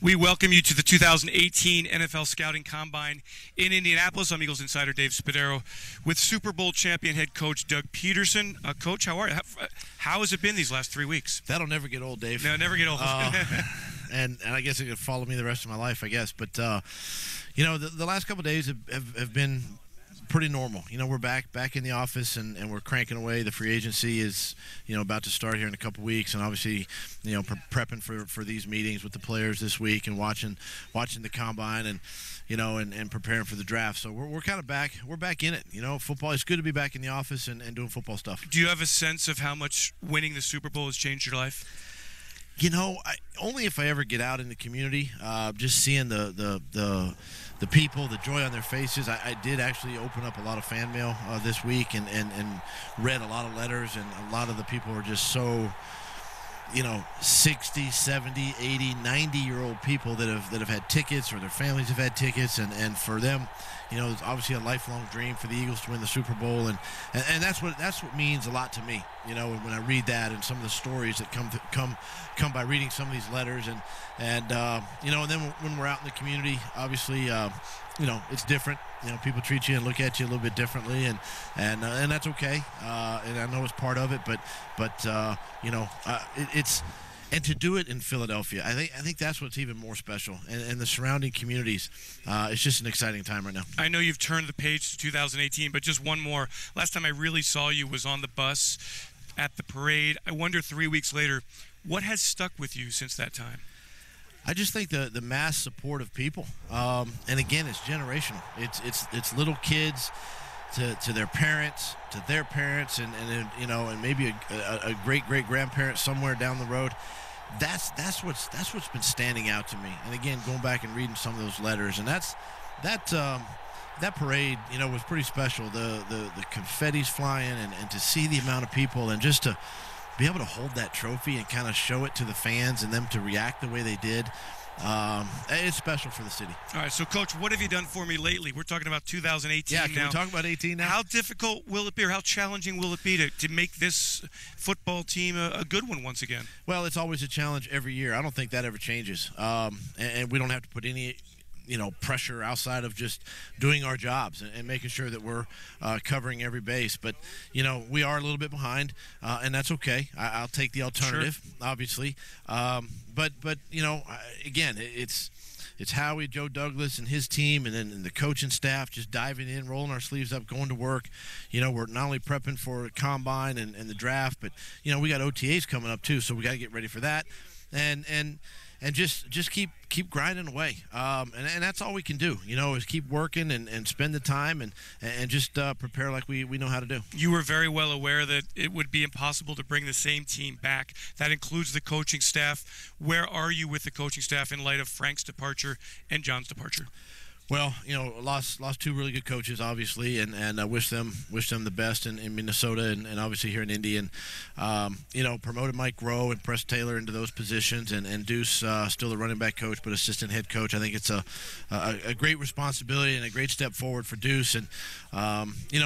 We welcome you to the 2018 NFL Scouting Combine in Indianapolis. I'm Eagles insider Dave Spadaro with Super Bowl champion head coach Doug Pederson. Coach, how are you? How has it been these last 3 weeks? That'll never get old, Dave. No, never get old. And I guess it could follow me the rest of my life, I guess. But, the last couple of days have been pretty normal. We're back in the office and we're cranking away. The free agency is, about to start here in a couple weeks, and obviously, prepping for these meetings with the players this week and watching the combine and preparing for the draft. So we're kind of back. We're back in it. Football. It's good to be back in the office and doing football stuff. Do you have a sense of how much winning the Super Bowl has changed your life? Only if I ever get out in the community, just seeing the people, the joy on their faces. I did actually open up a lot of fan mail this week and read a lot of letters, and a lot of the people were just so, 60, 70, 80, 90-year-old people that have had tickets, or their families have had tickets, and for them, it's obviously a lifelong dream for the Eagles to win the Super Bowl, and that's what means a lot to me. When I read that and some of the stories that come by reading some of these letters, and then when we're out in the community, obviously, it's different. People treat you and look at you a little bit differently, and that's okay. And I know it's part of it, but it's. And to do it in Philadelphia, I think that's what's even more special. And the surrounding communities, it's just an exciting time right now. I know you've turned the page to 2018, but just one more. Last time I really saw you was on the bus at the parade. I wonder 3 weeks later, what has stuck with you since that time? I just think the mass support of people, and again, it's generational. It's little kids to their parents, and maybe a great grandparent somewhere down the road. That's what's been standing out to me. And again, going back and reading some of those letters, and that parade, was pretty special. The confetti's flying, and to see the amount of people, and just to be able to hold that trophy and kind of show it to the fans and them to react the way they did. It's special for the city. All right, so Coach, what have you done for me lately? We're talking about 2018 now. Yeah, can we talk about 18 now? How difficult will it be, or how challenging will it be to make this football team a good one once again? Well, it's always a challenge every year. I don't think that ever changes. And we don't have to put any pressure outside of just doing our jobs and making sure that we're covering every base. But, we are a little bit behind, and that's okay. I'll take the alternative, sure. Obviously. But again, it's Howie, Joe Douglas, and his team, and then the coaching staff just diving in, rolling our sleeves up, going to work. We're not only prepping for combine and the draft, but, we got OTAs coming up too, so we got to get ready for that. And just keep grinding away, and that's all we can do. Is keep working and spend the time and just prepare like we know how to do. You were very well aware that it would be impossible to bring the same team back. That includes the coaching staff. Where are you with the coaching staff in light of Frank's departure and John's departure? Well, lost two really good coaches, obviously, and I wish them the best in Minnesota and obviously here in Indy. And promoted Mike Rowe and Press Taylor into those positions, and Deuce still the running back coach, but assistant head coach. I think it's a great responsibility and a great step forward for Deuce. And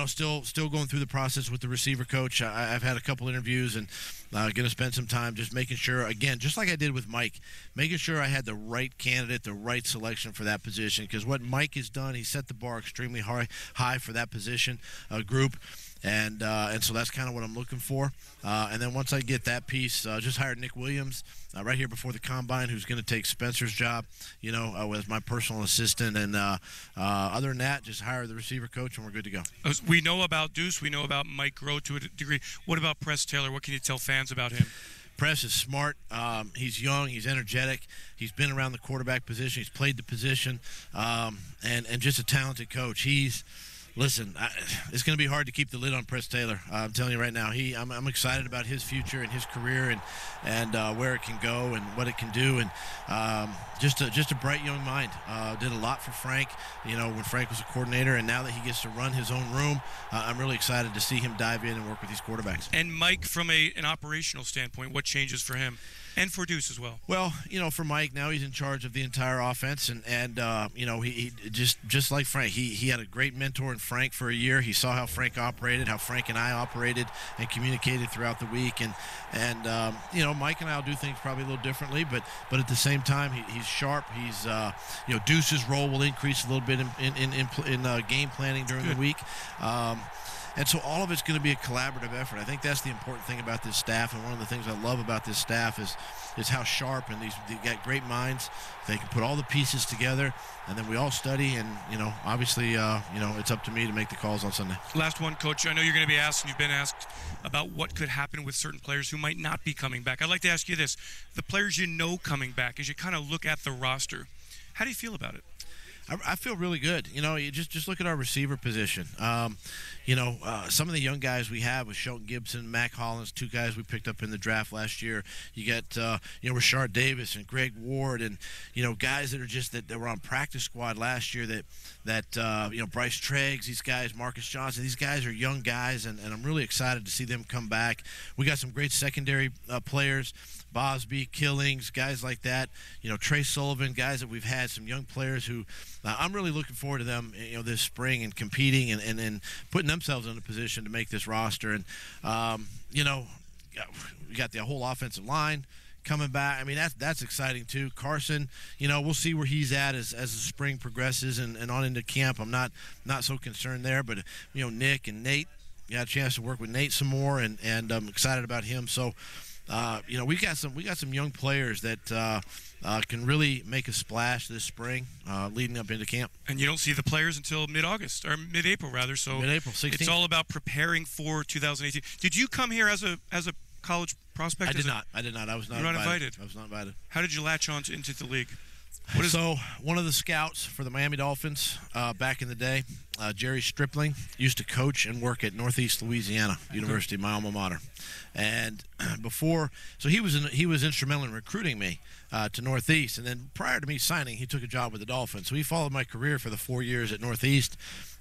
still going through the process with the receiver coach. I've had a couple interviews and going to spend some time just making sure, again, just like I did with Mike, making sure I had the right candidate, the right selection for that position. Because what Mike has done, he set the bar extremely high for that position group. And so that's kind of what I'm looking for. And then once I get that piece, just hired Nick Williams right here before the combine, who's going to take Spencer's job, as my personal assistant. And other than that, just hire the receiver coach, and we're good to go. We know about Deuce. We know about Mike Rowe to a degree. What about Press Taylor? What can you tell fans about him? Press is smart. He's young. He's energetic. He's been around the quarterback position. He's played the position, and just a talented coach. Listen, it's going to be hard to keep the lid on Press Taylor. I'm telling you right now, I'm excited about his future and his career and where it can go and what it can do. And just a bright young mind. Did a lot for Frank, when Frank was a coordinator, and now that he gets to run his own room, I'm really excited to see him dive in and work with these quarterbacks. And Mike, from an operational standpoint, what changes for him? And for Deuce as well. Well, for Mike, now he's in charge of the entire offense, and he just like Frank, he had a great mentor in Frank for a year. He saw how Frank operated, how Frank and I operated, and communicated throughout the week. And Mike and I will do things probably a little differently, but at the same time, he's sharp. He's Deuce's role will increase a little bit in game planning during the week. And so all of it's going to be a collaborative effort. I think that's the important thing about this staff, and one of the things I love about this staff is how sharp, and they got great minds. They can put all the pieces together, and then we all study, and obviously it's up to me to make the calls on Sunday. Last one, Coach. I know you're going to be asked, and you've been asked about what could happen with certain players who might not be coming back. I'd like to ask you this: the players coming back, as you kind of look at the roster, how do you feel about it? I feel really good. You just look at our receiver position. Some of the young guys we have with Shelton Gibson, Mac Hollins, two guys we picked up in the draft last year. You got Rashard Davis and Greg Ward, and guys that are that were on practice squad last year. That Bryce Treggs, these guys, Marcus Johnson. These guys are young guys, and I'm really excited to see them come back. We got some great secondary players. Bosby, Killings, guys like that. Trey Sullivan, guys that we've had, some young players who I'm really looking forward to them, this spring and competing and putting themselves in a position to make this roster. And, we got the whole offensive line coming back. I mean, that's exciting too. Carson, we'll see where he's at as the spring progresses and on into camp. I'm not so concerned there, but, Nick and Nate, got a chance to work with Nate some more, and I'm excited about him. So, we got some young players that can really make a splash this spring, leading up into camp. And you don't see the players until mid-August, or mid-April rather. So mid-April, 16th. It's all about preparing for 2018. Did you come here as a college prospect? I did not. I was not invited. I was not invited. How did you latch on into the league? So one of the scouts for the Miami Dolphins back in the day, Jerry Stripling, used to coach and work at Northeast Louisiana University, my alma mater. And he was instrumental in recruiting me to Northeast. And then prior to me signing, he took a job with the Dolphins. So he followed my career for the 4 years at Northeast.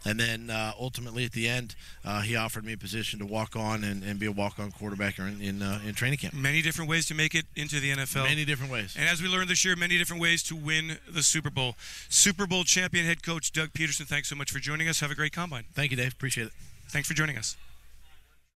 And then ultimately at the end, he offered me a position to walk on and be a walk-on quarterback in training camp. Many different ways to make it into the NFL. Many different ways. And as we learned this year, many different ways to win the Super Bowl. Super Bowl champion head coach Doug Pederson, thanks so much for joining us. Have a great combine. Thank you, Dave. Appreciate it. Thanks for joining us.